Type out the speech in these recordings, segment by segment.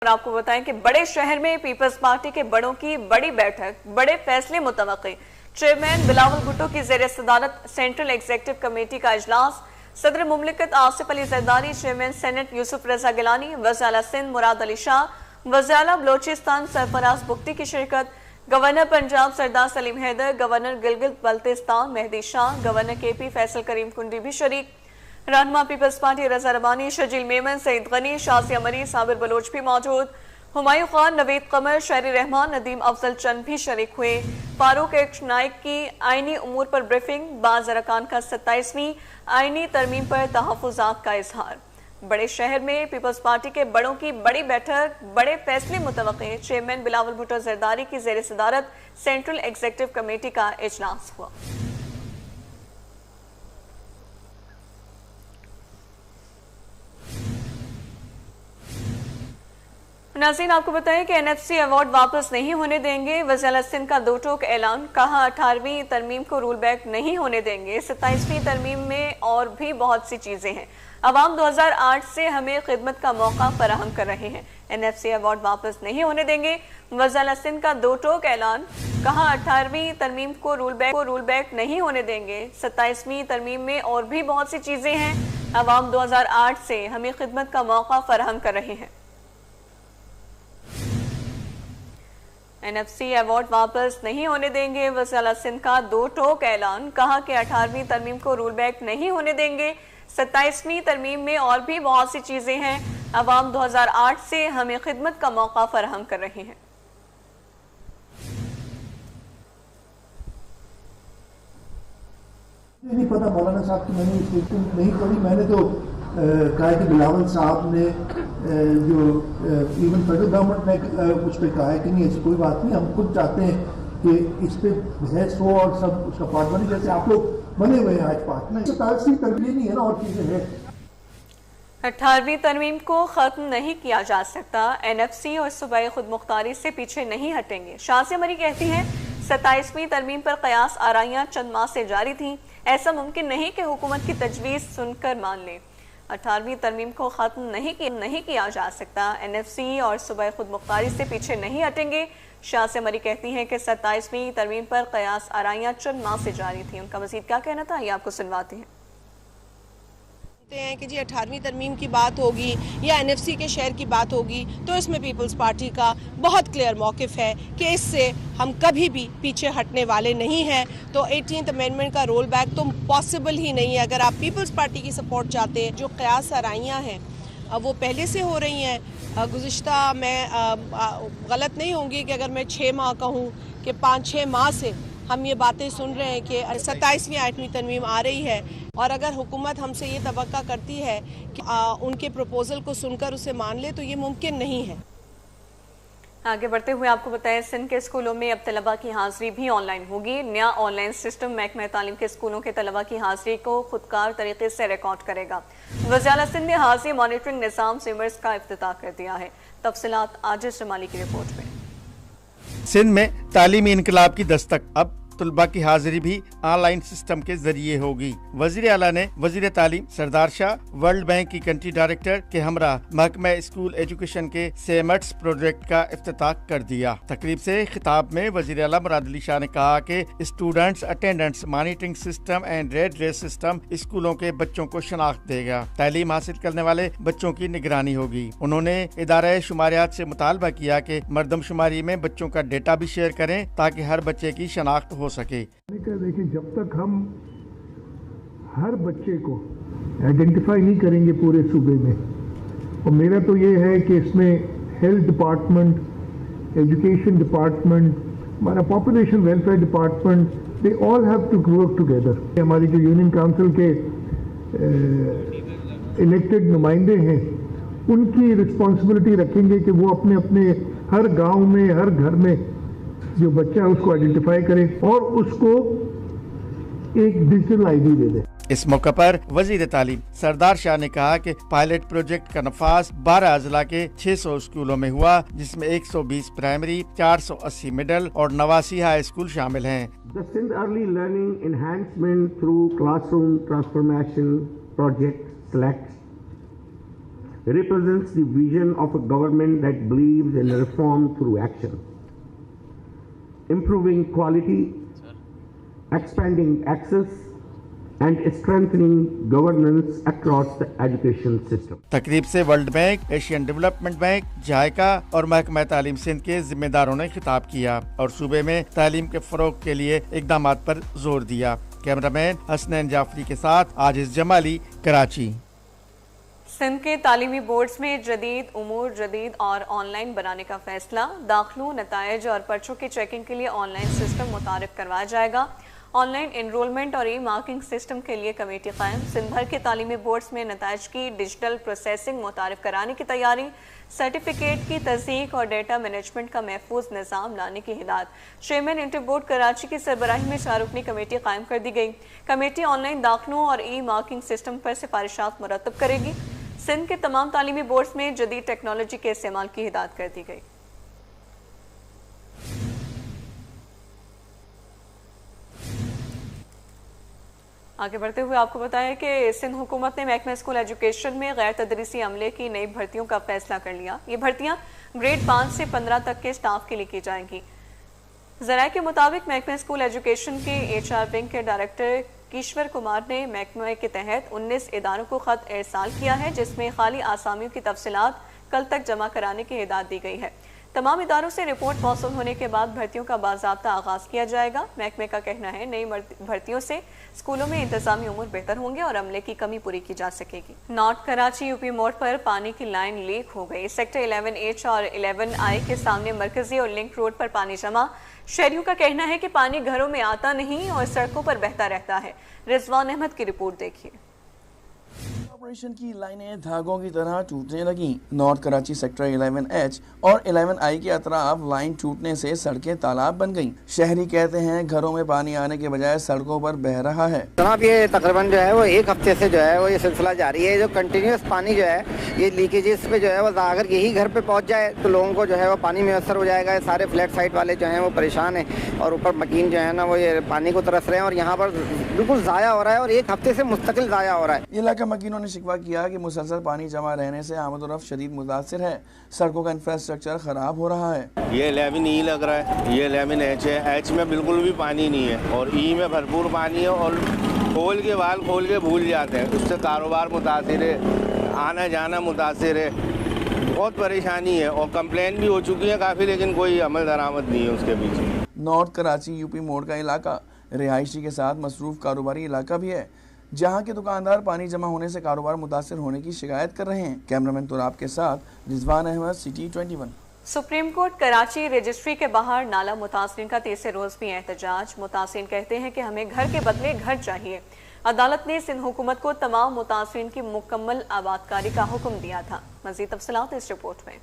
اور آپ کو بتائیں کہ بڑے شہر میں پیپلز پارٹی کے بڑوں کی بڑی بیٹھک، بڑے فیصلے متوقع۔ چیئرمین بلاول بھٹو کی زیر صدارت سینٹرل ایگزیکٹو کمیٹی کا اجلاس، صدر مملکت آصف علی زرداری، چیئرمین سینٹ یوسف رضا گیلانی، وزیر اعلیٰ سندھ مراد علی شاہ، وزیر اعلیٰ بلوچستان سرفراز بگٹی کی شرکت، گورنر پنجاب سردار سلیم حیدر، گورنر گلگت بلتستان مہدی شاہ، گورنر کے پی فیصل کریم کنڈی بھی شریک، رہنما پیپلز پارٹی رضا ربانی، شجیل میمن، سعید غنی، شازیہ مری، صابر بلوچ بھی موجود، ہمایوں خان، نوید قمر، شہری رحمان، ندیم افضل چند بھی شریک ہوئے۔ فاروق ایکش نائک کی آئینی امور پر بریفنگ، بعض ارکان کا 27ویں آئینی ترمیم پر تحفظات کا اظہار۔ بڑے شہر میں پیپلز پارٹی کے بڑوں کی بڑی بیٹھک، بڑے فیصلے متوقع۔ چیئرمین بلاول بھٹو زرداری کی زیر صدارت سینٹرل ایگزیکٹو کمیٹی کا اجلاس ہوا۔ ناظرین، آپ کو بتائیں کہ NFC ایوارڈ واپس نہیں ہونے دیں گے۔ وزیر اعلیٰ سندھ کا دو ٹوک اعلان، کہا 18ویں ترمیم کو رول بیک نہیں ہونے دیں گے۔ 27ویں ترمیم میں اور بھی بہت سی چیزیں ہیں۔ عوام 2008 سے ہمیں خدمت کا موقع فراہم کر رہے ہیں۔ NFC ایوارڈ واپس نہیں ہونے دیں گے۔ وزیر اعلیٰ سندھ کا دو ٹوک اعلان، کہا 18ویں ترمیم کو رول بیک نہیں ہونے دیں گے۔ 27ویں ترمیم میں اور بھی بہت سی چیزیں ہیں۔ عوام 2008 سے ہمیں خدمت کا موقع فراہم کر رہے ہیں۔ NFC ایوارڈ واپس نہیں ہونے دیں گے۔ وزیر اعلیٰ سندھ کا دو ٹوک اعلان، کہا کہ 18ویں ترمیم کو رول بیک نہیں ہونے دیں گے۔ 27ویں ترمیم میں اور بھی بہت سی چیزیں ہیں۔ عوام 2008 سے ہمیں خدمت کا موقع فراہم کر رہے ہیں۔ نہیں پتا مولانا صاحب کی میں نے اسٹیٹمنٹ نہیں پڑھی۔ میں نے تو کہا کہ بلاول صاحب نے جو ایون فیڈرل گورنمنٹ نے کچھ پہ کہا ہے کہ نہیں ایسی کوئی بات نہیں، ہم خود چاہتے ہیں کہ اس پہ بحث ہو اور سب اس کا پارٹ بنے، جیسے آپ لوگ بنے ہوئے ہیں آج پارٹ میں۔ 27ویں ترمیم نہیں ہے نا، اور چیزیں ہیں۔ 18ویں ترمیم کو ختم نہیں کیا جا سکتا۔ NFC اور صوبائی خود مختاری سے پیچھے نہیں ہٹیں گے۔ شازیہ مری کہتی ہیں 27ویں ترمیم پر قیاس آرائیاں چند ماہ سے جاری تھیں، ایسا ممکن نہیں کہ حکومت کی تجویز سن کر مان لیں۔ 18ویں ترمیم کو ختم نہیں کیا جا سکتا۔ NFC اور صوبائی خود مختاری سے پیچھے نہیں ہٹیں گے۔ شازیہ مری کہتی ہیں کہ 27ویں ترمیم پر قیاس آرائیاں چند ماہ سے جاری تھیں۔ ان کا مزید کیا کہنا تھا، یہ آپ کو سنواتے ہیں۔ ہیں کہ جی 18ویں ترمیم کی بات ہوگی یا NFC کے شہر کی بات ہوگی تو اس میں پیپلز پارٹی کا بہت کلیئر موقف ہے کہ اس سے ہم کبھی بھی پیچھے ہٹنے والے نہیں ہیں۔ تو 18th امینڈمنٹ کا رول بیک تو پاسبل ہی نہیں ہے۔ اگر آپ پیپلز پارٹی کی سپورٹ چاہتے ہیں، جو قیاس آرائیاں ہیں وہ پہلے سے ہو رہی ہیں۔ گزشتہ میں غلط نہیں ہوں گی کہ اگر میں 6 ماہ کہوں کہ 5-6 ماہ سے ہم یہ باتیں سن رہے ہیں کہ 27ویں 8ویں ترمیم آ رہی ہے، اور اگر حکومت ہم سے یہ توقع کرتی ہے کہ ان کے پروپوزل کو سن کر اسے مان لے تو یہ ممکن نہیں ہے۔ آگے بڑھتے ہوئے آپ کو بتائیں سندھ کے اسکولوں میں اب طلبہ کی حاضری بھی آن لائن ہوگی۔ نیا آن لائن سسٹم محکمہ تعلیم کے اسکولوں کے طلبہ کی حاضری کو خودکار طریقے سے ریکارڈ کرے گا۔ وزیر اعلیٰ سندھ نے حاضری مانیٹرنگ نظام سیمرز کا افتتاح کر دیا ہے۔ تفصیلات عاجز جمالی کی رپورٹ میں۔ سندھ میں تعلیمی انقلاب کی دستک، اب طلبہ کی حاضری بھی آن لائن سسٹم کے ذریعے ہوگی۔ وزیر اعلیٰ نے وزیر تعلیم سردار شاہ، ورلڈ بینک کی کنٹری ڈائریکٹر کے ہمراہ محکمہ اسکول ایجوکیشن کے سیمٹس پروجیکٹ کا افتتاح کر دیا۔ تقریب سے خطاب میں وزیر اعلیٰ مراد علی شاہ نے کہا کہ students attendance monitoring system and redress system اسکولوں کے بچوں کو شناخت دے گا، تعلیم حاصل کرنے والے بچوں کی نگرانی ہوگی۔ انہوں نے ادارہ شماریات سے مطالبہ کیا کہ مردم شماری میں بچوں کا ڈیٹا بھی شیئر کریں تاکہ ہر بچے کی شناخت ہو سکے۔ دیکھیں، جب تک ہم ہر بچے کو آئیڈینٹیفائی نہیں کریں گے پورے صوبے میں، اور میرا تو یہ ہے کہ اس میں ہیلتھ ڈپارٹمنٹ، ایجوکیشن ڈپارٹمنٹ، ہمارا population welfare department, they all have to work together. ہماری جو یونین کونسل کے الیکٹڈ نمائندے ہیں ان کی رسپانسبلٹی رکھیں گے کہ وہ اپنے اپنے ہر گاؤں میں، ہر گھر میں جو بچہ ہے اس کو آئیڈینٹیفائی کرے اور اس کو ایک ڈیجیٹل آئی ڈی دے دے۔ اس موقع پر وزیر تعلیم سردار شاہ نے کہا کہ پائلٹ پروجیکٹ کا نفاذ 12 اضلاع کے 600 اسکولوں میں ہوا، جس میں 120 پرائمری، 480 مڈل اور 89 ہائی اسکول شامل ہیں۔ The Sindh Early Learning Enhancement through Classroom Transformation Project SELECT represents the vision of a government that believes in reform through action, improving quality, expanding access, and strengthening governance across the education system. तकरीब से world bank, Asian development bank, JICA और महकमा तालीम सिंध के जिम्मेदारों ने खिताब किया और सूबे में तालीम के फरोग के लिए इकदामात पर जोर दिया। कैमरामैन हसनैन जाफरी के साथ आजिज जमाली, कराची। सिंध के तालीमी बोर्ड्स में जदीद उमूर जदीद और ऑनलाइन बनाने का फैसला। दाखिलों, नताइज और पर्चों की चेकिंग के लिए ऑनलाइन सिस्टम मुतारिफ करवाया जाएगा। ऑनलाइन एनरोलमेंट और ई मार्किंग सिस्टम के लिए कमेटी कायम। सिंध भर के तालीमी बोर्ड्स में नताइज की डिजिटल प्रोसेसिंग मुतारिफ कराने की तैयारी। सर्टिफिकेट की तस्दीक और डेटा मैनेजमेंट का महफूज निज़ाम लाने की हिदायत। चेयरमैन इंटर बोर्ड कराची की सरबराही में 4 रुकनी कमेटी कायम कर दी गई। कमेटी ऑनलाइन दाखिलों और ई मार्किंग सिस्टम पर सिफारिशात मुरतब करेगी। सिंध के तमाम तालीमी बोर्ड्स में जदीद टेक्नोलॉजी के इस्तेमाल की हिदायत कर दी गई। आगे बढ़ते हुए आपको बताया कि सिंध हुकूमत ने महकमा स्कूल एजुकेशन में गैर तदरीसी अमले की नई भर्तियों का फैसला कर लिया। ये भर्तियां ग्रेड 5 से 15 तक के स्टाफ के लिए की जाएंगी। ज़राए के मुताबिक महकमा स्कूल एजुकेशन के HR विंग के डायरेक्टर किश्वर कुमार ने महकमे के तहत 19 इदारों को खत इरसाल किया है, जिसमें खाली आसामियों की तफसीलात कल तक जमा कराने की हिदायत दी गई है। तमाम इदारों से रिपोर्ट मौसूल होने के बाद भर्तियों का बाज़ाब्ता आगाज़ किया जाएगा। महकमे का कहना है नई भर्तियों से स्कूलों में इंतजामी उमूर बेहतर होंगे और अमले की कमी पूरी की जा सकेगी। नॉर्थ कराची यूपी मोड़ पर पानी की लाइन लीक हो गई। सेक्टर 11H और 11I के सामने मरकजी और लिंक रोड पर पानी जमा। शहरियों का कहना है कि पानी घरों में आता नहीं और सड़कों पर बहता रहता है। रिजवान अहमद की रिपोर्ट देखिए। ऑपरेशन की लाइनें धागों की तरह टूटने लगी। नॉर्थ कराची सेक्टर 11H और 11I के अतराफ लाइन टूटने से सड़कें तालाब बन गईं। शहरी कहते हैं घरों में पानी आने के बजाय सड़कों पर बह रहा है। जनाब ये तकरीबन जो है वो 1 हफ्ते से जो है वो ये सिलसिला जारी है। जो कंटिन्यूस पानी जो है ये लीकेजेस पे जो है वो अगर यही घर पे पहुंच जाए तो लोगों को जो है वो पानी मैसर हो जाएगा। सारे फ्लैट साइड वाले जो हैं वो परेशान हैं और ऊपर मकीन जो है ना वो ये पानी को तरस रहे हैं और यहाँ पर बिल्कुल ज़ाया हो रहा है और 1 हफ्ते से मुस्तकिल ज़ाया हो रहा है। इलाका मकीनों ने शिकवा किया कि मुसलसल पानी जमा रहने से आमद-ओ-रफ्त शदीद मुतासिर है। सड़कों का इंफ्रास्ट्रक्चर खराब हो रहा है। ये 11E लग रहा है, ये 11H है। H में बिल्कुल भी पानी नहीं है और E में भरपूर पानी है और खोल के भूल जाते हैं। उससे कारोबार मुतासिर है, आना जाना मुतासिर है, बहुत परेशानी है और कंप्लेन भी हो चुकी है काफ़ी, लेकिन कोई अमल दरामद नहीं है उसके पीछे। नॉर्थ कराची यूपी मोड़ का इलाका रिहायशी के साथ मसरूफ कारोबारी इलाका भी है, जहां के दुकानदार पानी जमा होने से कारोबार मुतासिर होने की शिकायत कर रहे हैं। कैमरामैन तुराब के साथ Rizwan Ahmed, city 21। Supreme court Karachi registry के बाहर नाला मुतासरीन का तीसरे रोज भी एहतजाज। मुतासरीन कहते हैं कि हमें घर के बदले घर चाहिए। अदालत ने सिंध हुकूमत को तमाम मुतासरीन की मुकम्मल आबादकारी का हुक्म दिया था। मज़ीद तफसीलात इस रिपोर्ट में।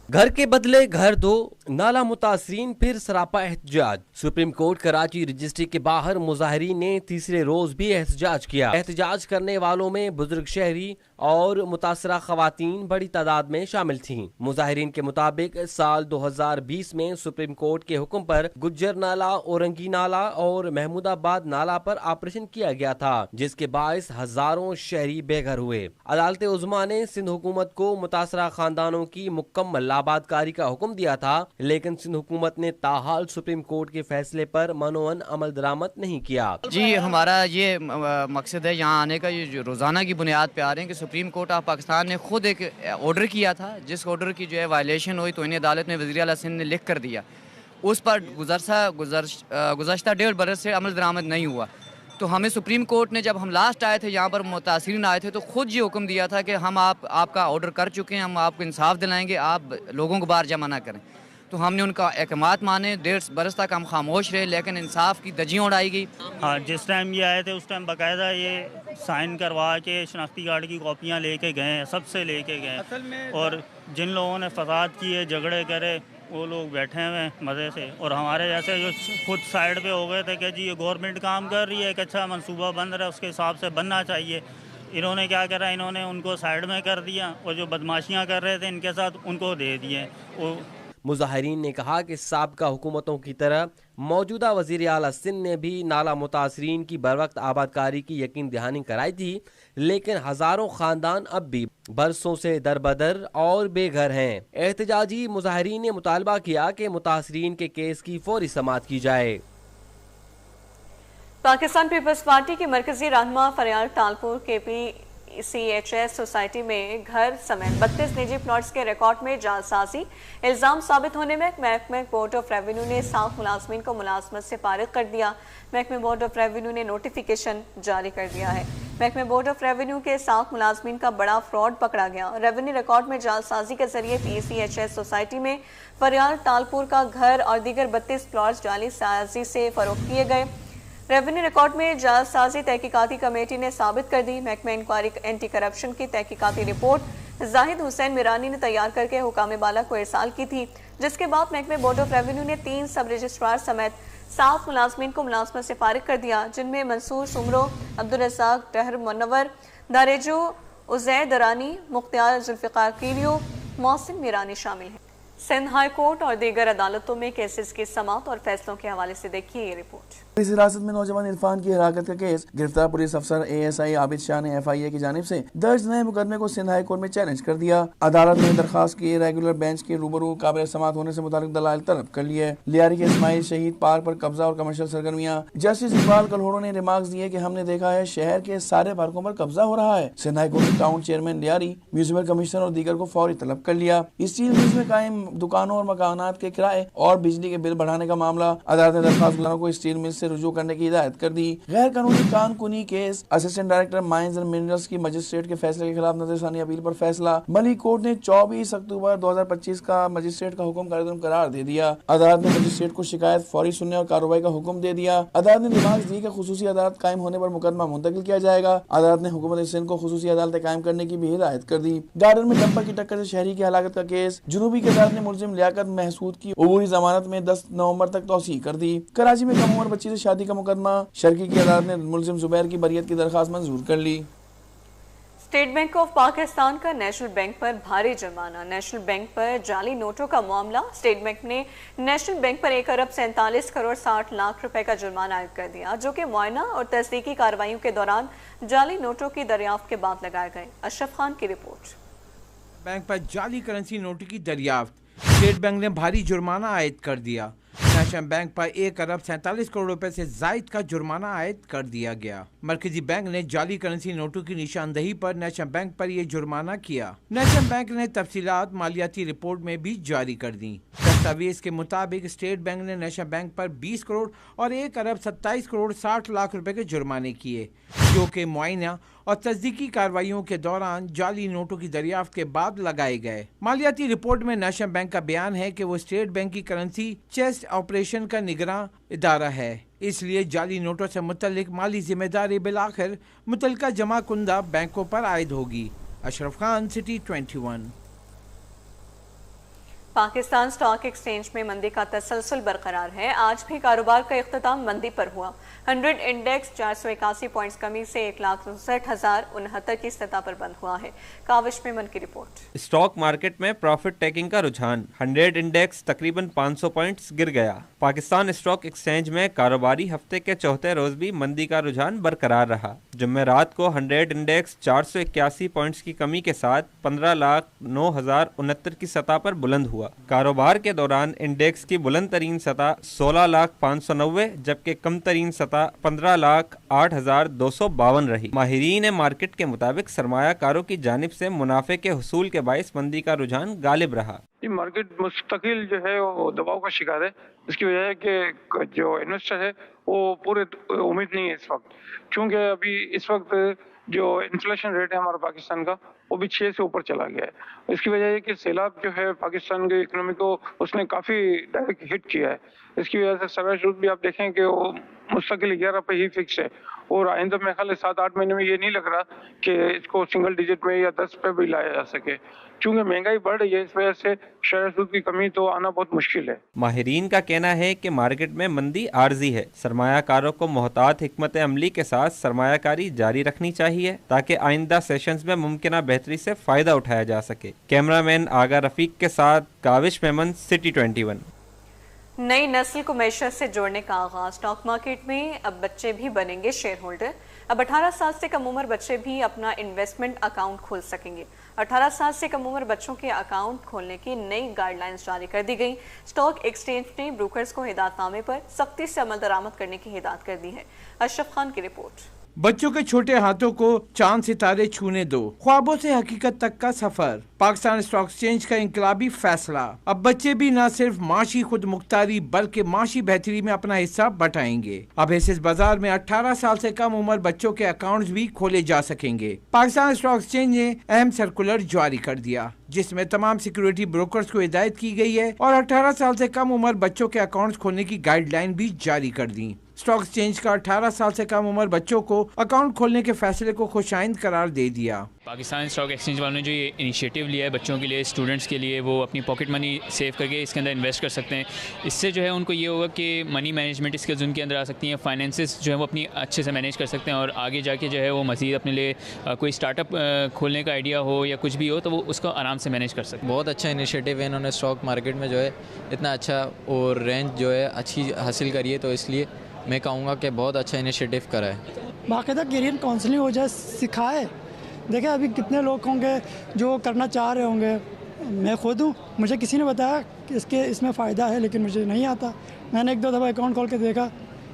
घर के बदले घर दो, नाला मुतासरीन फिर सरापा एहतजाज। सुप्रीम कोर्ट कराची रजिस्ट्री के बाहर मुजाहिरीन ने तीसरे रोज भी एहतजाज किया। एहतजाज करने वालों में बुजुर्ग शहरी और मुतासरा खवातीन बड़ी तादाद में शामिल थीं। मुजाहिरीन के मुताबिक साल 2020 में सुप्रीम कोर्ट के हुक्म पर गुज्जर नाला, औरंगी नाला और महमूदाबाद नाला पर ऑपरेशन किया गया था, जिसके बायस हजारों शहरी बेघर हुए। अदालत उज़्मा ने सिंध हुकूमत को मुतासरा खानदानों की मुकम्मल आबादकारी का हुक्म दिया था, लेकिन सिंध हुकूमत ने ताहाल सुप्रीम कोर्ट के फैसले पर मनोअन अमल दरामद नहीं किया। जी हमारा ये मकसद है यहाँ आने का, ये जो रोजाना की बुनियाद पे आ रहे हैं कि सुप्रीम कोर्ट ऑफ पाकिस्तान ने खुद एक ऑर्डर किया था, जिस ऑर्डर की जो है वायलेशन हुई तो इन्हें अदालत में वज़ीर आला सिंध ने लिख कर दिया। उस पर गुज़श्ता 1.5 बरस से अमल दरामद नहीं हुआ। तो हमें सुप्रीम कोर्ट ने, जब हम लास्ट आए थे यहाँ पर मुतासिरीन आए थे, तो खुद ये हुक्म दिया था कि हम आपका ऑर्डर कर चुके हैं, हम आपको इंसाफ दिलाएंगे, आप लोगों को बाहर जमा ना करें। तो हमने उनका अहकामात माने, 1.5 बरस तक हम खामोश रहे, लेकिन इंसाफ की धज्जियां उड़ाई गई। हाँ, जिस टाइम ये आए थे उस टाइम बाकायदा ये साइन करवा के शनाख्ती कार्ड की कॉपियाँ लेके गए हैं, सबसे लेके गए। और जिन लोगों ने फसाद किए, झगड़े करे, वो लोग बैठे हुए हैं मज़े से, और हमारे जैसे जो खुद साइड पे हो गए थे कि जी ये गवर्नमेंट काम कर रही है, एक अच्छा मंसूबा बन रहा है, उसके हिसाब से बनना चाहिए। इन्होंने क्या करा, इन्होंने उनको साइड में कर दिया और जो बदमाशियाँ कर रहे थे इनके साथ उनको दे दिए। वो مظاہرین نے کہا کہ سابقہ حکومتوں کی طرح موجودہ وزیر اعلیٰ سندھ نے بھی نالا متاثرین کی بروقت آبادکاری کی یقین دہانی کرائی تھی، لیکن ہزاروں خاندان اب بھی برسوں سے دربدر اور بے گھر ہیں۔ احتجاجی مظاہرین نے مطالبہ کیا کہ متاثرین کے کیس کی فوری سماعت کی جائے۔ پاکستان پیپلز پارٹی کے مرکزی رہنما فریال ٹالپور کے PCHS سوسائٹی میں گھر سمیت 32 نجی پلاٹس کے ریکارڈ میں جعل سازی الزام ثابت ہونے میں محکمہ بورڈ آف ریونیو نے 7 ملازمین کو ملازمت سے فارغ کر دیا۔ محکمہ بورڈ آف ریونیو نے نوٹیفیکیشن جاری کر دیا ہے۔ محکمہ بورڈ آف ریونیو کے 7 ملازمین کا بڑا فراڈ پکڑا گیا۔ ریونیو ریکارڈ میں جعل سازی کے ذریعے PCHS سوسائٹی میں فریال ٹالپور کا گھر اور دیگر 32 پلاٹس جعلی سازی سے فروخت کیے گئے۔ ریونیو ریکارڈ میں جعل سازی تحقیقاتی کمیٹی نے ثابت کر دی۔ محکمہ انکوائری اینٹی کرپشن کی تحقیقاتی رپورٹ زاہد حسین میرانی نے تیار کر کے حکام بالا کو ارسال کی تھی، جس کے بعد محکمہ بورڈ آف ریونیو نے 3 سب رجسٹرار سمیت 7 ملازمین کو ملازمت سے فارغ کر دیا، جن میں منصور سمرو، عبدالرزاق ڈہر منور، دارجو عزید درانی، مختار ذوالفقار کیلیو، محسن میرانی شامل ہیں۔ سندھ ہائی کورٹ اور دیگر عدالتوں میں کیسز کی سماعت اور فیصلوں کے حوالے سے دیکھیے یہ رپورٹ۔ پولیس حراست میں نوجوان عرفان کی ہلاکت کا کیس، گرفتار پولیس افسر ASI عابد شاہ نے FIA کی جانب سے درج نئے مقدمے کو سندھ ہائی کورٹ میں چیلنج کر دیا۔ عدالت نے درخواست کی ریگولر بینچ کے روبرو قابل سماعت ہونے سے متعلق دلائل طلب کر لیے۔ لیاری کے اسماعیل شہید پارک پر قبضہ اور کمرشل سرگرمیاں، جسٹس اقبال کلہوڑو نے ریمارکس دیے کہ ہم نے دیکھا ہے شہر کے سارے پارکوں پر قبضہ ہو رہا ہے۔ سندھ ہائی کورٹ نے town chairman Lyari, municipal commissioner اور دیگر کو فوری طلب کر لیا۔ اسٹیل ملز میں قائم دکانوں اور مکانات کے کرائے اور بجلی کے بل بڑھانے کا معاملہ، عدالت نے درخواست گزاروں کو اسٹیل ملز سے رجوع کرنے کی ہدایت کر دی۔ غیر قانونی کان کنی case, assistant director mines and minerals کی مجسٹریٹ کے فیصلے کے خلاف نظر ثانی اپیل پر فیصلہ، ملک کورٹ نے 24 اکتوبر 2025 کا مجسٹریٹ کا حکم قائد قرار دے دیا۔ عدالت نے مجسٹریٹ کو شکایت فوری سننے اور کارروائی کا حکم دے دیا۔ عدالت نے ریمارکس دی کہ خصوصی عدالت قائم ہونے پر مقدمہ منتقل کیا جائے گا۔ عدالت نے حکومت سندھ کو خصوصی عدالتیں قائم کرنے کی بھی ہدایت کر دی۔ گارڈن میں ڈمپر کی ٹکر سے شہری کی ہلاکت کا کیس، جنوبی کی عدالت نے ملزم لیاقت محسود کی عبوری ضمانت میں 10 نومبر تک توسیع کر دی۔ کراچی میں کم عمر بچی سے شادی کا مقدمہ، شرقی کی عدالت نے ملزم زبیر کی بریت کی درخواست منظور کر لی۔ اسٹیٹ بینک آف پاکستان کا نیشنل بینک پر بھاری جرمانہ، نیشنل بینک پر جعلی نوٹوں کا معاملہ، اسٹیٹ بینک نے نیشنل بینک پر 1 ارب 47 کروڑ 60 لاکھ روپے کا جرمانہ عائد کر دیا، جو کہ معائنہ اور تصدیقی کارروائیوں کے دوران جعلی نوٹوں کی دریافت کے بعد لگائے گئے۔ اشرف خان کی رپورٹ۔ بینک پر جعلی کرنسی نوٹوں کی دریافت، اسٹیٹ بینک نے بھاری جرمانہ عائد کر دیا۔ نیشنل بینک پر 1 ارب 47 کروڑ روپے سے زائد کا جرمانہ عائد کر دیا گیا۔ مرکزی بینک نے جعلی کرنسی نوٹوں کی نشاندہی پر نیشنل بینک پر یہ جرمانہ کیا۔ نیشنل بینک نے تفصیلات مالیاتی رپورٹ میں بھی جاری کر دیں۔ دستاویز کے مطابق اسٹیٹ بینک نے نیشنل بینک پر 20 کروڑ اور 1 ارب 27 کروڑ 60 لاکھ روپے کے جرمانے کیے، جو کہ معائنہ اور تصدیقی کارروائیوں کے دوران جعلی نوٹوں کی دریافت کے بعد لگائے گئے۔ مالیاتی رپورٹ میں نیشنل بینک کا بیان ہے کہ وہ اسٹیٹ بینک کی کرنسی چیسٹ آپریشن کا نگراں ادارہ ہے، اس لیے جعلی نوٹوں سے متعلق مالی ذمہ داری بالآخر متعلقہ جمع کنندہ بینکوں پر عائد ہوگی۔ Ashraf Khan, city 21۔ Pakistan stock exchange میں مندی کا تسلسل برقرار ہے، آج بھی کاروبار کا اختتام مندی پر ہوا۔ 100 انڈیکس 481 پوائنٹس کمی سے 1,59,069 کی سطح پر بند ہوا ہے۔ کاوش میمن کی رپورٹ۔ اسٹاک مارکیٹ میں پروفٹ ٹیکنگ کا رجحان، 100 انڈیکس تقریباً 500 پوائنٹس گر گیا۔ پاکستان اسٹاک ایکسچینج میں کاروباری ہفتے کے چوتھے روز بھی مندی کا رجحان برقرار رہا۔ جمعرات کو 100 انڈیکس 481 پوائنٹس کی کمی کے ساتھ 15,09,069 کی سطح پر بلند ہوا۔ کاروبار کے دوران انڈیکس کی بلند ترین سطح 16,05,990 جبکہ کم ترین سطح 15,08,252 رہی۔ ماہرین مارکیٹ کے مطابق سرمایہ کاروں کی جانب سے منافع کے حصول کے باعث مندی کا رجحان غالب رہا۔ مارکیٹ مستقل جو ہے وہ دباؤ کا شکار ہے، اس کی وجہ ہے کہ جو انویسٹر ہے وہ پورے امید نہیں ہے اس وقت، کیونکہ ابھی اس وقت جو انفلیشن ریٹ ہے ہمارا پاکستان کا وہ بھی 6 سے اوپر چلا گیا ہے۔ اس کی وجہ ہے کہ سیلاب جو ہے پاکستان کی اکنومی کو اس نے کافی ڈائریکٹ ہٹ کیا ہے۔ اس کی وجہ سے سروے سود بھی آپ دیکھیں کہ وہ مستقل 11 پہ ہی فکس ہے، اور آئندہ میں خیال 7-8 مہینے میں یہ نہیں لگ رہا کہ اس کو سنگل ڈیجٹ میں یا 10 پہ بھی لایا جا سکے۔ चूंकि महंगाई बढ़ रही है, इस वजह से शहर सूद की कमी तो आना बहुत मुश्किल है। माहिरीन का कहना है कि मार्केट में मंदी आर्जी है। सरमायाकारों को मोहतात हिकमत अमली के साथ सरमायाकारी जारी रखनी चाहिए ताकि आइंदा सेशंस में मुमकिन बेहतरी से फ़ायदा उठाया जा सके। कैमरामैन आगा रफ़ीक के साथ काविश मेमन, सिटी 21। नई नस्ल को मैशत से जोड़ने का आगाज। स्टॉक मार्केट में अब बच्चे भी बनेंगे शेयर होल्डर। अब 18 साल से कम उम्र बच्चे भी अपना इन्वेस्टमेंट अकाउंट खोल सकेंगे। 18 साल से कम उम्र बच्चों के अकाउंट खोलने की नई गाइडलाइंस जारी कर दी गई। स्टॉक एक्सचेंज ने ब्रोकर्स को हिदायतनामे पर सख्ती से अमल दरामद करने की हिदायत कर दी है। अशरफ खान की रिपोर्ट। बच्चों के छोटे हाथों को चांद सितारे छूने दो, ख्वाबों से हकीकत तक का सफर। पाकिस्तान स्टॉक एक्सचेंज का इंकलाबी फैसला। अब बच्चे भी न सिर्फ माशी खुद मुख्तारी बल्कि माशी बेहतरी में अपना हिस्सा बटाएंगे। अब इस बाजार में 18 साल से कम उम्र बच्चों के अकाउंट्स भी खोले जा सकेंगे। पाकिस्तान स्टॉक एक्सचेंज ने अहम सर्कुलर जारी कर दिया जिसमें तमाम सिक्योरिटी ब्रोकर्स को हिदायत की गई है और 18 साल से कम उम्र बच्चों के अकाउंट्स खोलने की गाइडलाइन भी जारी कर दी। स्टॉक एक्सचेंज का 18 साल से कम उम्र बच्चों को अकाउंट खोलने के फैसले को खुशाइंद करार दे दिया। पाकिस्तान स्टॉक एक्सचेंज वालों ने जो ये इनिशिएटिव लिया है बच्चों के लिए, स्टूडेंट्स के लिए, वो अपनी पॉकेट मनी सेव करके इसके अंदर इन्वेस्ट कर सकते हैं। इससे जो है उनको ये होगा कि मनी मैनेजमेंट स्किल्स उनके अंदर आ सकती हैं, फाइनेंसेस जो है वो अपनी अच्छे से मैनेज कर सकते हैं और आगे जाके जो है वो मज़ीद अपने लिए कोई स्टार्टअप खोलने का आइडिया हो या कुछ भी हो तो वो उसको आराम से मैनेज कर सकते हैं। बहुत अच्छा इनिशिएटिव है, इन्होंने स्टॉक मार्केट में जो है इतना अच्छा और रेंज जो है अच्छी हासिल करी है, तो इसलिए मैं कहूँगा कि बहुत अच्छा इनिशिएटिव करा है। बाकायदा करियर काउंसलिंग हो जाए, सिखाए। देखिए अभी कितने लोग होंगे जो करना चाह रहे होंगे, मैं खुद हूँ, मुझे किसी ने बताया कि इसमें फ़ायदा है लेकिन मुझे नहीं आता। मैंने 1-2 दफ़ा अकाउंट खोल के देखा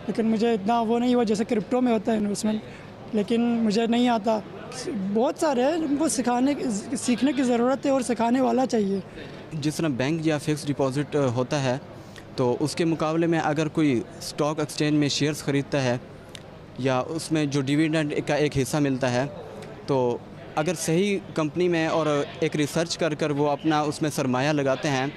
लेकिन मुझे इतना वो नहीं हुआ जैसे क्रिप्टो में होता है इन्वेस्टमेंट, लेकिन मुझे नहीं आता। बहुत सारे हैं उनको सीखने की ज़रूरत है और सिखाने वाला चाहिए। जिस तरह बैंक या फिक्स डिपॉजिट होता है तो उसके मुकाबले में अगर कोई स्टॉक एक्सचेंज में शेयर्स ख़रीदता है या उसमें जो डिविडेंड का एक हिस्सा मिलता है, तो अगर सही कंपनी में और एक रिसर्च कर वो अपना उसमें सरमाया लगाते हैं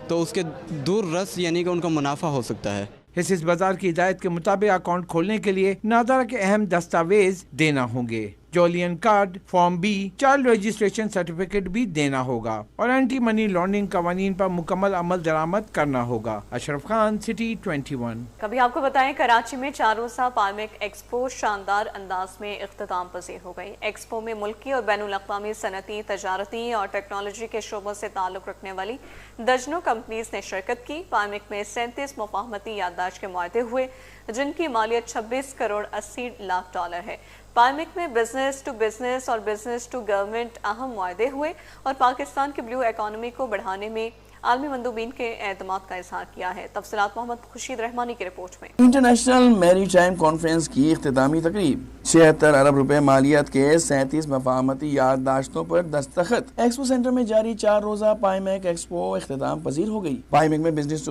तो उसके दूर रस यानी कि उनका मुनाफा हो सकता है। इस बाजार की हिदायत के मुताबिक अकाउंट खोलने के लिए नादरा के अहम दस्तावेज देना होंगे। जोलियन card, form B, child registration certificate भी देना होगा और एंटी मनी लॉन्ड्रिंग कवानीन पर मुकम्मल अमल दरामद करना होगा। अशरफ खान, सिटी 21। कभी आपको बताएं कराची में 4 रोज़ा पामेक एक्सपो शानदार अंदाज में इख्तिताम पजीर हो गई। एक्सपो में मुल्की और बैनुल अक़वामी सनती, तजारती और टेक्नोलॉजी के शोबों से ताल्लुक़ रखने वाली दर्जनों कंपनीज ने शिरकत की। पामेक में 37 मुफाहमती याददाश्त के मुआहदे हुए जिनकी मालियत 26 करोड़ 80 लाख डॉलर है। पामेक में बिजनेस टू बिजनेस और बिजनेस टू गवर्नमेंट अहम मुआहदे हुए और पाकिस्तान की ब्लू इकॉनमी को बढ़ाने में आलमी मंदूबीन के एतमाद का इजहार किया है। तफसीलात मोहम्मद खुर्शीद रहमानी की रिपोर्ट में। इंटरनेशनल मैरीटाइम कॉन्फ्रेंस की इख्तितामी तकरीब। 76 अरब रुपए मालियत के 37 मफाहमती याददाश्तों पर दस्तखत। एक्सपो सेंटर में जारी 4 रोजा पाईमेक एक्सपो इख्तिताम पजीर हो गई। पाईमेक में बिजनेस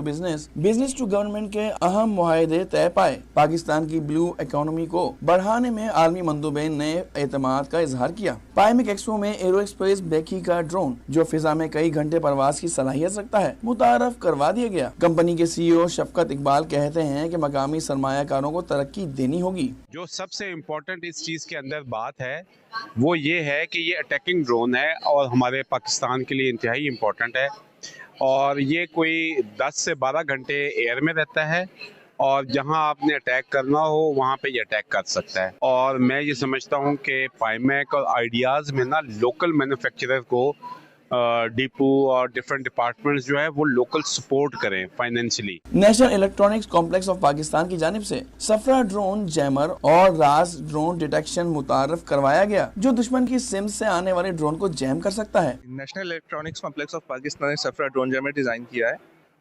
टू गवर्नमेंट के अहम मुआहदे तय पाए। पाकिस्तान की ब्लू इकॉनमी को बढ़ाने में आलमी मंदूबीन ने एतमाद का इजहार किया। पाईमेक एक्सपो में एरो एक्सप्रेस बेकी का ड्रोन जो फिजा में कई घंटे परवाज की सलाहियत सकता है मुतारफ करवा दिया गया। कंपनी के CEO शफकत इकबाल कहते हैं कि मकामी सरमायाकारों को तरक्की देनी होगी। जो सबसे इम्पोर्टेंट इस चीज के अंदर बात है वो ये है कि ये अटैकिंग ड्रोन है और हमारे पाकिस्तान के लिए इंतहाई इम्पोर्टेंट है और ये कोई 10 से 12 घंटे एयर में रहता है और जहां आपने अटैक करना हो वहां पे ये अटैक कर सकता है। और मैं ये समझता हूं कि पाईमेक और आइडियाज में ना लोकल मैन्युफैक्चरर को डिपो और डिफरेंट डिपार्टमेंट्स जो है वो लोकल सपोर्ट करें financially. National electronics complex of Pakistan की जानिब से सफरा ड्रोन जैमर और राज ड्रोन डिटेक्शन मुतारफ करवाया गया जो दुश्मन की सिम से आने वाले ड्रोन को जैम कर सकता है। National electronics complex of Pakistan ने सफरा ड्रोन जैमर डिजाइन किया है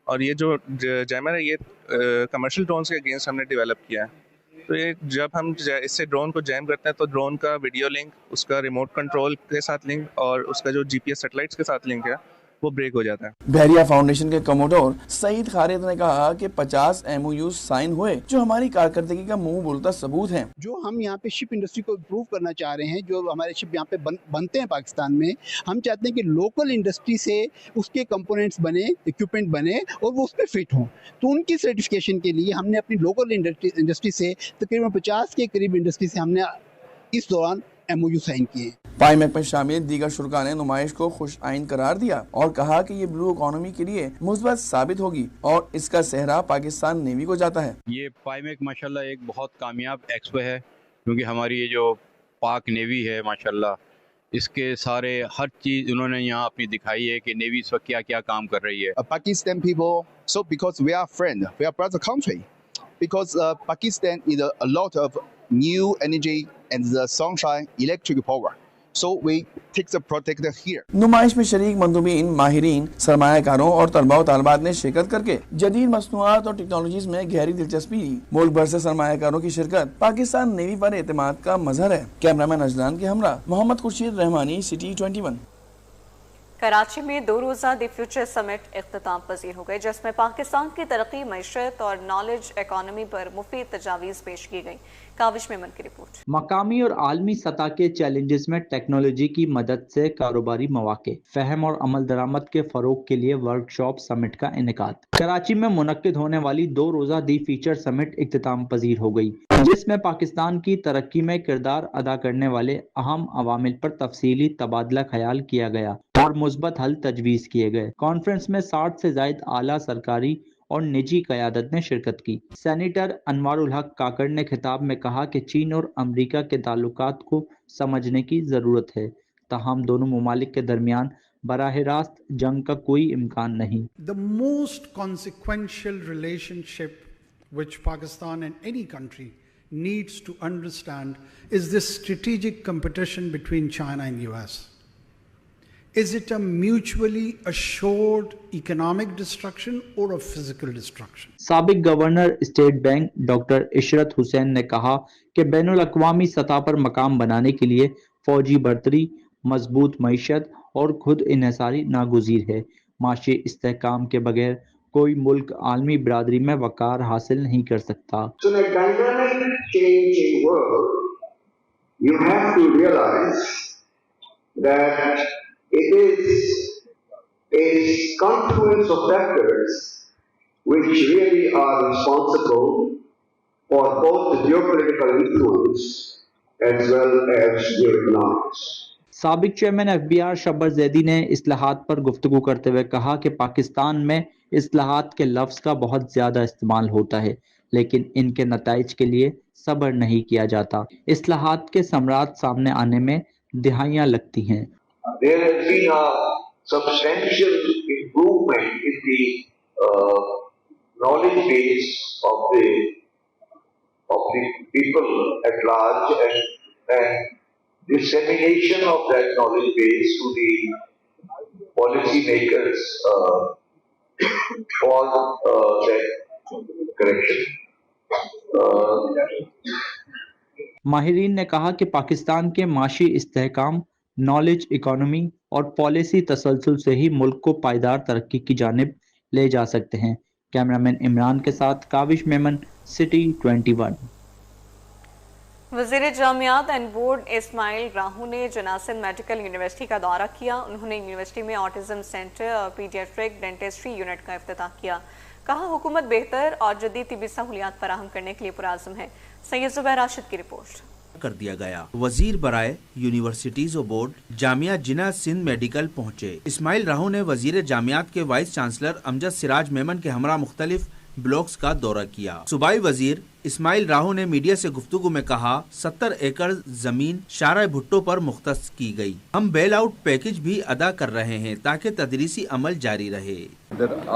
और ये जो जैमर है ये कमर्शियल ड्रोन्स के अगेंस्ट हमने डेवलप किया है। तो ये जब हम इससे ड्रोन को जैम करते हैं तो ड्रोन का वीडियो लिंक, उसका रिमोट कंट्रोल के साथ लिंक और उसका जो GPS सैटेलाइट्स के साथ लिंक है वो ब्रेक हो जाता है। बहरिया फाउंडेशन के कमोडोर सईद खालिद ने कहा कि 50 MOU साइन हुए जो हमारी कारकर्दगी का मुंह बोलता सबूत है। जो हम यहाँ पे शिप इंडस्ट्री को इम्प्रूव करना चाह रहे हैं, जो हमारे शिप यहाँ पे बनते हैं पाकिस्तान में, हम चाहते हैं कि लोकल इंडस्ट्री से उसके कंपोनेंट्स बने, इक्विपमेंट बने और वो उस पर फिट हों। तो उनकी सर्टिफिकेशन के लिए हमने अपनी लोकल इंडस्ट्री से तकरीबन 50 के करीब इंडस्ट्री से हमने इस दौरान MOU साइन किए। पाईमेक में शामिल दीगर शुरा ने नुमाइश को खुश आइन करार दिया और कहा कि ये ब्लू इकोनॉमी के लिए मुस्बत साबित होगी और इसका सेहरा पाकिस्तान नेवी को जाता है। ये पाईमेक माशाल्लाह एक बहुत कामयाब एक्सपो है, क्योंकि हमारी ये जो पाक नेवी है माशाल्लाह, इसके सारे हर चीज उन्होंने यहाँ अपनी दिखाई है कि नेवी इस वक्त क्या क्या काम कर रही है। Pakistan people, so because we are friend, we are brother country, because Pakistan is a lot of new energy and the sunshine, electric power. So we take the protector here. नुमाइश में शरीक मंदुबीन, माहिरीन, सरमायाकारों और तलबा व तालिबात ने शिरकत करके जदीद मसनूआत और टेक्नोलॉजीज में गहरी दिलचस्पी ली। मुल्क भर से सरमायाकारों की शिरकत पाकिस्तान नेवी पर एतमाद का मजहर है। कैमरामैन अजलान के हमरा मोहम्मद खुर्शीद रहमानी, सिटी 21। कराची में 2 रोज़ा द फ्यूचर समिट इख्तिताम पजीर हो गए, जिसमें पाकिस्तान की तरक्की, मईशत और नॉलेज इकॉनमी पर मुफीद तजावीज़ पेश की गई। काविश मेमन की रिपोर्ट। मकामी और आलमी सतह के चैलेंजेस में टेक्नोलॉजी की मदद से कारोबारी मौके, फहम और अमल दरामद के फरोग के लिए वर्कशॉप समिट का इनेकाद। कराची में मुनक्किद होने वाली 2 रोज़ा दी फीचर समिट इख्तिताम पजीर हो गई, जिसमें पाकिस्तान की तरक्की में किरदार अदा करने वाले अहम अवामिल पर तफसीली तबादला ख्याल किया गया और मुस्बत हल तजवीज़ किए गए। कॉन्फ्रेंस में 60 से ज़ायद आला सरकारी और निजी क़यादत ने शिरकत की। सेनेटर अनवारुल हक काकड़ ने खिताब में कहा कि चीन और अमरीका के ताल्लुकात को समझने की ज़रूरत है, ताहम दोनों ममालिक के दरमियान बराह रास्त जंग का कोई इम्कान नहीं। The most consequential relationship which Pakistan and any country needs to understand is this strategic competition between China and US. Is it a mutually assured economic destruction or a physical destruction? साबिक governor state bank doctor Ishrat Hussain ने कहा कि बैनुल अक़वामी सतह पर मकाम बनाने के लिए फौजी बर्तरी, मजबूत मईशत और खुद इन्हिसारी नागुज़ीर है। माशी इस्तेहकाम के बगैर कोई मुल्क आलमी बिरादरी में वक़ार हासिल नहीं कर सकता। So in a dynamic changing world, you have to realize that it is a confluence of factors which really are responsible for both the geopolitical influence as well as geoeconomics. साबिक चेयरमैन FBR शब्बर जैदी ने इस्लाहात पर गुफ्तगू करते हुए कहा कि पाकिस्तान में इस्लाहात के लफ्ज़ का बहुत ज़्यादा इस्तेमाल होता है, लेकिन इनके नताइज के लिए सब्र नहीं किया जाता। इस्लाहात के समरात सामने आने में दिहाइयाँ लगती हैं। There has been a substantial improvement in the knowledge base of the people at large, and dissemination of that knowledge base to the policy makers for that correction. माहिरीन ने कहा कि पाकिस्तान के माशी इस्तेहकाम, नॉलेज इकोनॉमी और पॉलिसी तसलसल से ही मुल्क को पायदार तरक्की की जानिब ले जा सकते हैं। कैमरामैन इमरान के साथ काविश मेमन, सिटी 21। वज़ीर जामियात एंड बोर्ड इस्माइल राहू ने जनासिन मेडिकल यूनिवर्सिटी का दौरा किया। उन्होंने यूनिवर्सिटी में ऑटिज्म सेंटर और पीडियाट्रिक डेंटिस्ट्री यूनिट का इफ्तिताह किया। कहा हुकूमत बेहतर और जदीद तिब्बी सहूलियात फराहम करने के लिए पुरआज़म है। सैयद ज़ुबैर राशिद की रिपोर्ट। कर दिया गया। वजीर बराए यूनिवर्सिटीज और बोर्ड जामिया जिना सिंध मेडिकल पहुँचे। इस्माइल राहू ने वजीर जामियात के वाइस चांसलर अमजद सिराज मेमन के हमरा मुख्तलिफ ब्लॉक्स का दौरा किया। सूबाई वजीर इस्माइल राहू ने मीडिया से गुफ्तगू में कहा 70 एकड़ जमीन शारा भुट्टो पर मुख्तस की गई। हम बेल आउट पैकेज भी अदा कर रहे हैं ताकि तदरीसी अमल जारी रहे।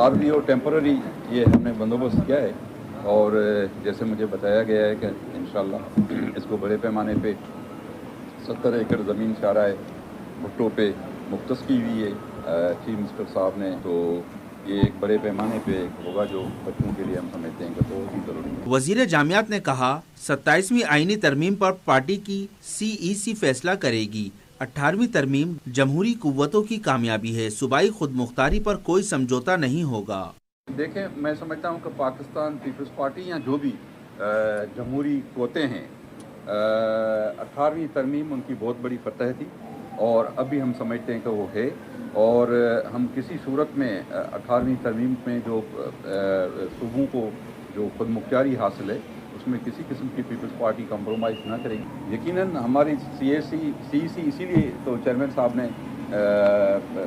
RVO टेम्पररी ये हमने बंदोबस्त किया है और जैसे मुझे बताया गया है कि इंशाल्लाह इसको बड़े पैमाने पे 70 एकड़ ज़मीन शारा भुट्टो पे मुख्तस की हुई है चीफ मिनिस्टर साहब ने, तो ये एक बड़े पैमाने पे होगा जो बच्चों के लिए हम समझते हैं कि बहुत ही ज़रूरी है। वजीर जामियात ने कहा 27वीं आईनी तरमीम पर पार्टी की CEC फैसला करेगी। 18वीं तरमीम जमहूरी कुव्वतों की कामयाबी है। सूबाई खुद मुख्तारी पर कोई समझौता नहीं होगा। देखें, मैं समझता हूँ कि पाकिस्तान पीपल्स पार्टी या जो भी जमहूरी कुव्वतें हैं 18वीं तरमीम उनकी बहुत बड़ी फतह थी और अभी हम समझते हैं कि वो है और हम किसी सूरत में 18वीं तरमीम में जो सूबों को जो खुद मुख्तारी हासिल है اس میں کسی قسم کی پیپلز پارٹی کمپرومائز نہ کرے گی. یقیناً ہماری CEC اسی لیے تو چیئرمین صاحب نے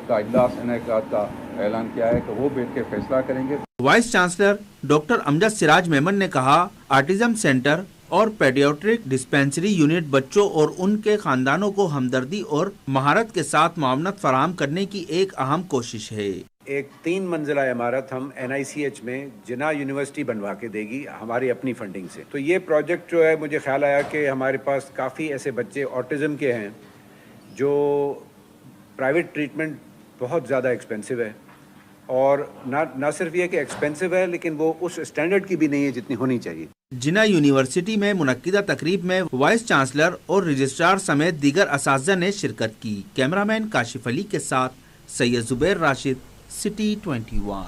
کا اجلاس انعقاد کا اعلان کیا ہے کہ وہ بیٹھ کے فیصلہ کریں گے. وائس چانسلر ڈاکٹر امجد سراج میمن نے کہا آٹزم سینٹر اور پیڈیاٹرک ڈسپینسری یونٹ بچوں اور ان کے خاندانوں کو ہمدردی اور مہارت کے ساتھ معاونت فراہم کرنے کی ایک اہم کوشش ہے. ایک 3 منزلہ عمارت ہم NICH میں جناح یونیورسٹی بنوا کے دے گی ہماری اپنی فنڈنگ سے. تو یہ پروجیکٹ جو ہے مجھے خیال آیا کہ ہمارے پاس کافی ایسے بچے آٹزم کے ہیں جو پرائیویٹ ٹریٹمنٹ بہت زیادہ ایکسپینسو ہے, اور نہ صرف یہ کہ ایکسپینسو ہے لیکن وہ اس اسٹینڈرڈ کی بھی نہیں ہے جتنی ہونی چاہیے. جناح یونیورسٹی میں منعقدہ تقریب میں وائس چانسلر اور رجسٹرار سمیت دیگر اساتذہ نے شرکت کی. کیمرہ مین کاشف علی کے ساتھ سید زبیر راشد, سٹی 21.